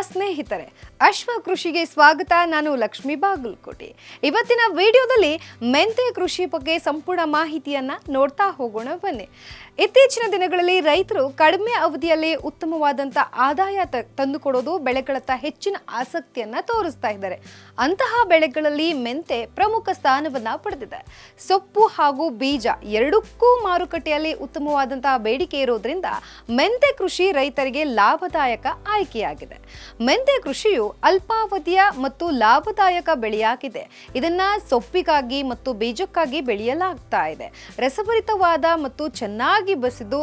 ಸ್ನೇಹಿತರೆ, ಅಶ್ವ ಕೃಷಿಗೆ ಸ್ವಾಗತ. ನಾನು ಲಕ್ಷ್ಮಿ ಬಾಗಲಕೋಟೆ. ಇವತ್ತಿನ ವಿಡಿಯೋದಲ್ಲಿ ಮೆಂತೆ ಕೃಷಿ ಬಗ್ಗೆ ಸಂಪೂರ್ಣ ಮಾಹಿತಿಯನ್ನ ನೋಡ್ತಾ ಹೋಗೋಣ ಬನ್ನಿ. ಇತ್ತೀಚಿನ ದಿನಗಳಲ್ಲಿ ರೈತರು ಕಡಿಮೆ ಅವಧಿಯಲ್ಲಿ ಉತ್ತಮವಾದಂಥ ಆದಾಯ ತಂದುಕೊಡೋದು ಬೆಳೆಗಳತ್ತ ಹೆಚ್ಚಿನ ಆಸಕ್ತಿಯನ್ನ ತೋರಿಸ್ತಾ ಇದ್ದಾರೆ. ಅಂತಹ ಬೆಳೆಗಳಲ್ಲಿ ಮೆಂತೆ ಪ್ರಮುಖ ಸ್ಥಾನವನ್ನ ಪಡೆದಿದೆ. ಸೊಪ್ಪು ಹಾಗೂ ಬೀಜ ಎರಡಕ್ಕೂ ಮಾರುಕಟ್ಟೆಯಲ್ಲಿ ಉತ್ತಮವಾದಂತಹ ಬೇಡಿಕೆ ಇರೋದ್ರಿಂದ ಮೆಂತೆ ಕೃಷಿ ರೈತರಿಗೆ ಲಾಭದಾಯಕ ಆಯ್ಕೆಯಾಗಿದೆ. ಮೆಂತೆ ಕೃಷಿಯು ಅಲ್ಪಾವಧಿಯ ಮತ್ತು ಲಾಭದಾಯಕ ಬೆಳೆಯಾಗಿದೆ. ಇದನ್ನ ಸೊಪ್ಪಿಗಾಗಿ ಮತ್ತು ಬೀಜಕ್ಕಾಗಿ ಬೆಳೆಯಲಾಗ್ತಾ ಇದೆ. ರಸಭರಿತವಾದ ಮತ್ತು ಚೆನ್ನಾಗಿ ಬಸಿದು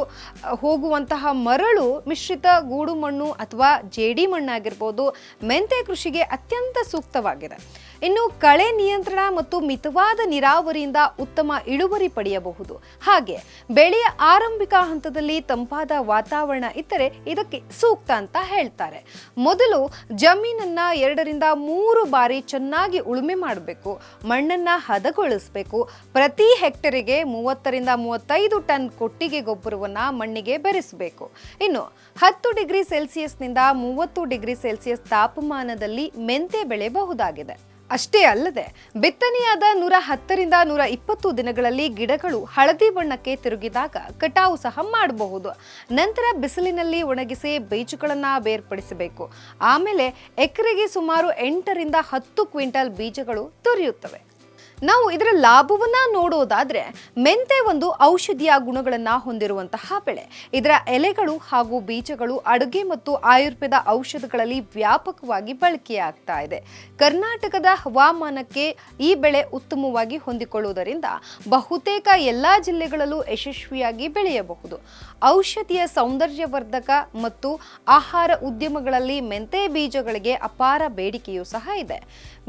ಹೋಗುವಂತಹ ಮರಳು ಮಿಶ್ರಿತ ಗೂಡು ಮಣ್ಣು ಅಥವಾ ಜೇಡಿ ಮಣ್ಣಾಗಿರ್ಬೋದು ಮೆಂತೆ ಕೃಷಿಗೆ ಅತ್ಯಂತ ಸೂಕ್ತವಾಗಿದೆ. ಇನ್ನು ಕಳೆ ನಿಯಂತ್ರಣ ಮತ್ತು ಮಿತವಾದ ನೀರಾವರಿಯಿಂದ ಉತ್ತಮ ಇಳುವರಿ ಪಡೆಯಬಹುದು. ಹಾಗೆ ಬೆಳೆಯ ಆರಂಭಿಕ ಹಂತದಲ್ಲಿ ತಂಪಾದ ವಾತಾವರಣ ಇದ್ದರೆ ಇದಕ್ಕೆ ಸೂಕ್ತ ಅಂತ ಹೇಳ್ತಾರೆ. ಮೊದಲು ಜಮೀನನ್ನ 2 ರಿಂದ 3 ಬಾರಿ ಚೆನ್ನಾಗಿ ಉಳುಮೆ ಮಾಡಬೇಕು. ಮಣ್ಣನ್ನ ಹದಗೊಳಿಸಬೇಕು. ಪ್ರತಿ ಹೆಕ್ಟರಿಗೆ 30 ರಿಂದ 35 ಟನ್ ಕೊಟ್ಟಿಗೆ ಗೊಬ್ಬರವನ್ನ ಮಣ್ಣಿಗೆ ಬೆರೆಸಬೇಕು. ಇನ್ನು 10 ಡಿಗ್ರಿ ಸೆಲ್ಸಿಯಸ್ನಿಂದ 30 ಡಿಗ್ರಿ ಸೆಲ್ಸಿಯಸ್ ತಾಪಮಾನದಲ್ಲಿ ಮೆಂತೆ ಬೆಳೆಯಬಹುದಾಗಿದೆ. ಅಷ್ಟೇ ಅಲ್ಲದೆ ಬಿತ್ತನೆಯಾದ 110 ರಿಂದ 120 ದಿನಗಳಲ್ಲಿ ಗಿಡಗಳು ಹಳದಿ ಬಣ್ಣಕ್ಕೆ ತಿರುಗಿದಾಗ ಕಟಾವು ಸಹ ಮಾಡಬಹುದು. ನಂತರ ಬಿಸಿಲಿನಲ್ಲಿ ಒಣಗಿಸಿ ಬೀಜಗಳನ್ನು ಬೇರ್ಪಡಿಸಬೇಕು. ಆಮೇಲೆ ಎಕರೆಗೆ ಸುಮಾರು 8 ರಿಂದ 10 ಕ್ವಿಂಟಲ್ ಬೀಜಗಳು ದೊರೆಯುತ್ತವೆ. ನಾವು ಇದರ ಲಾಭವನ್ನ ನೋಡೋದಾದ್ರೆ ಮೆಂತೆ ಒಂದು ಔಷಧೀಯ ಗುಣಗಳನ್ನ ಹೊಂದಿರುವಂತಹ ಬೆಳೆ. ಇದರ ಎಲೆಗಳು ಹಾಗೂ ಬೀಜಗಳು ಅಡುಗೆ ಮತ್ತು ಆಯುರ್ವೇದ ಔಷಧಗಳಲ್ಲಿ ವ್ಯಾಪಕವಾಗಿ ಬಳಕೆಯಾಗ್ತಾ ಇದೆ. ಕರ್ನಾಟಕದ ಹವಾಮಾನಕ್ಕೆ ಈ ಬೆಳೆ ಉತ್ತಮವಾಗಿ ಹೊಂದಿಕೊಳ್ಳುವುದರಿಂದ ಬಹುತೇಕ ಎಲ್ಲಾ ಜಿಲ್ಲೆಗಳಲ್ಲೂ ಯಶಸ್ವಿಯಾಗಿ ಬೆಳೆಯಬಹುದು. ಔಷಧೀಯ ಸೌಂದರ್ಯವರ್ಧಕ ಮತ್ತು ಆಹಾರ ಉದ್ಯಮಗಳಲ್ಲಿ ಮೆಂತೆ ಬೀಜಗಳಿಗೆ ಅಪಾರ ಬೇಡಿಕೆಯೂ ಸಹ ಇದೆ.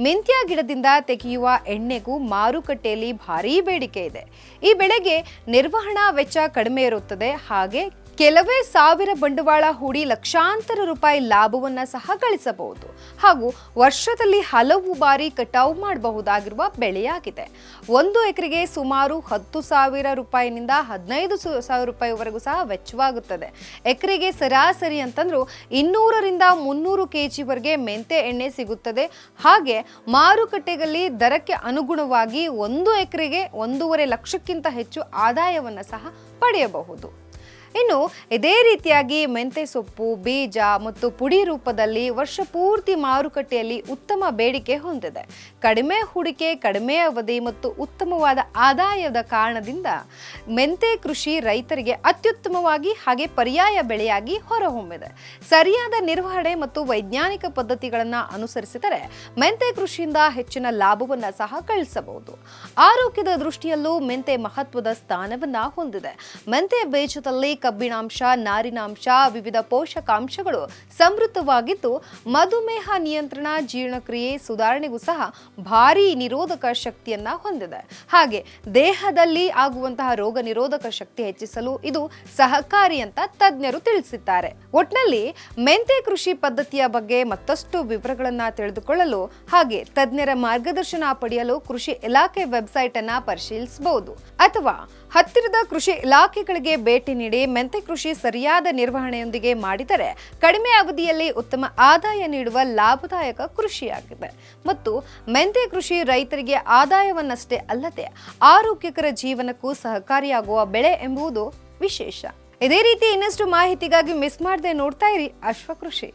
ಮೆಂತ್ಯ ಗಿಡದಿಂದ ತೆಗೆಯುವ ಎಣ್ಣೆಗೂ ಮಾರುಕಟ್ಟೆಯಲ್ಲಿ ಭಾರೀ ಬೇಡಿಕೆ ಇದೆ. ಈ ಬೆಳೆಗೆ ನಿರ್ವಹಣಾ ವೆಚ್ಚ ಕಡಿಮೆ ಇರುತ್ತದೆ. ಹಾಗೆ ಕೆಲವೇ ಸಾವಿರ ಬಂಡವಾಳ ಹೂಡಿ ಲಕ್ಷಾಂತರ ರೂಪಾಯಿ ಲಾಭವನ್ನ ಸಹ ಗಳಿಸಬಹುದು. ಹಾಗೂ ವರ್ಷದಲ್ಲಿ ಹಲವು ಬಾರಿ ಕಟಾವು ಮಾಡಬಹುದಾಗಿರುವ ಬೆಳೆಯಾಗಿದೆ. 1 ಎಕರೆಗೆ ಸುಮಾರು 10,000 ರೂಪಾಯಿನಿಂದ 15,000 ರೂಪಾಯಿವರೆಗೂ ಸಹ ವೆಚ್ಚವಾಗುತ್ತದೆ. ಎಕರೆಗೆ ಸರಾಸರಿ ಅಂತಂದ್ರೂ 200 ರಿಂದ 300 ಕೆಜಿವರೆಗೆ ಮೆಂತೆ ಎಣ್ಣೆ ಸಿಗುತ್ತದೆ. ಹಾಗೆ ಮಾರುಕಟ್ಟೆಯಲ್ಲಿ ದರಕ್ಕೆ ಅನುಗುಣವಾಗಿ 1 ಎಕರೆಗೆ 1.5 ಲಕ್ಷಕ್ಕಿಂತ ಹೆಚ್ಚು ಆದಾಯವನ್ನು ಸಹ ಪಡೆಯಬಹುದು. ಇನ್ನು ಇದೇ ರೀತಿಯಾಗಿ ಮೆಂತೆ ಸೊಪ್ಪು ಬೀಜ ಮತ್ತು ಪುಡಿ ರೂಪದಲ್ಲಿ ವರ್ಷ ಪೂರ್ತಿ ಮಾರುಕಟ್ಟೆಯಲ್ಲಿ ಉತ್ತಮ ಬೇಡಿಕೆ ಹೊಂದಿದೆ. ಕಡಿಮೆ ಹೂಡಿಕೆ, ಕಡಿಮೆ ಅವಧಿ ಮತ್ತು ಉತ್ತಮವಾದ ಆದಾಯದ ಕಾರಣದಿಂದ ಮೆಂತೆ ಕೃಷಿ ರೈತರಿಗೆ ಅತ್ಯುತ್ತಮವಾಗಿ ಹಾಗೆ ಪರ್ಯಾಯ ಬೆಳೆಯಾಗಿ ಹೊರಹೊಮ್ಮಿದೆ. ಸರಿಯಾದ ನಿರ್ವಹಣೆ ಮತ್ತು ವೈಜ್ಞಾನಿಕ ಪದ್ಧತಿಗಳನ್ನು ಅನುಸರಿಸಿದರೆ ಮೆಂತೆ ಕೃಷಿಯಿಂದ ಹೆಚ್ಚಿನ ಲಾಭವನ್ನ ಸಹ ಗಳಿಸಬಹುದು. ಆರೋಗ್ಯದ ದೃಷ್ಟಿಯಲ್ಲೂ ಮೆಂತೆ ಮಹತ್ವದ ಸ್ಥಾನವನ್ನ ಹೊಂದಿದೆ. ಮೆಂತೆ ಬೀಜದಲ್ಲಿ ಕಬ್ಬಿಣಾಂಶ, ನಾರಿನಾಂಶ, ವಿವಿಧ ಪೋಷಕಾಂಶಗಳು ಸಮೃದ್ಧವಾಗಿದ್ದು ಮಧುಮೇಹ ನಿಯಂತ್ರಣ, ಜೀರ್ಣಕ್ರಿಯೆ ಸುಧಾರಣೆಗೂ ಸಹ ಭಾರೀ ನಿರೋಧಕ ಶಕ್ತಿಯನ್ನ ಹೊಂದಿದೆ. ಹಾಗೆ ದೇಹದಲ್ಲಿ ಆಗುವಂತಹ ರೋಗ ನಿರೋಧಕ ಶಕ್ತಿ ಹೆಚ್ಚಿಸಲು ಇದು ಸಹಕಾರಿ ಅಂತ ತಜ್ಞರು ತಿಳಿಸಿದ್ದಾರೆ. ಒಟ್ನಲ್ಲಿ ಮೆಂತೆ ಕೃಷಿ ಪದ್ಧತಿಯ ಬಗ್ಗೆ ಮತ್ತಷ್ಟು ವಿವರಗಳನ್ನ ತಿಳಿದುಕೊಳ್ಳಲು ಹಾಗೆ ತಜ್ಞರ ಮಾರ್ಗದರ್ಶನ ಪಡೆಯಲು ಕೃಷಿ ಇಲಾಖೆ ವೆಬ್ಸೈಟ್ ಅನ್ನ ಪರಿಶೀಲಿಸಬಹುದು ಅಥವಾ ಹತ್ತಿರದ ಕೃಷಿ ಇಲಾಖೆಗಳಿಗೆ ಭೇಟಿ ನೀಡಿ ಮೆಂತೆ ಕೃಷಿ ಸರಿಯಾದ ನಿರ್ವಹಣೆಯೊಂದಿಗೆ ಮಾಡಿದರೆ ಕಡಿಮೆ ಅವಧಿಯಲ್ಲಿ ಉತ್ತಮ ಆದಾಯ ನೀಡುವ ಲಾಭದಾಯಕ ಕೃಷಿಯಾಗಿದೆ. ಮತ್ತು ಮೆಂತೆ ಕೃಷಿ ರೈತರಿಗೆ ಆದಾಯವನ್ನಷ್ಟೇ ಅಲ್ಲದೆ ಆರೋಗ್ಯಕರ ಜೀವನಕ್ಕೂ ಸಹಕಾರಿಯಾಗುವ ಬೆಳೆ ಎಂಬುದು ವಿಶೇಷ. ಇದೇ ರೀತಿ ಇನ್ನಷ್ಟು ಮಾಹಿತಿಗಾಗಿ ಮಿಸ್ ಮಾಡದೆ ನೋಡ್ತಾ ಇರಿ ಅಶ್ವ ಕೃಷಿ.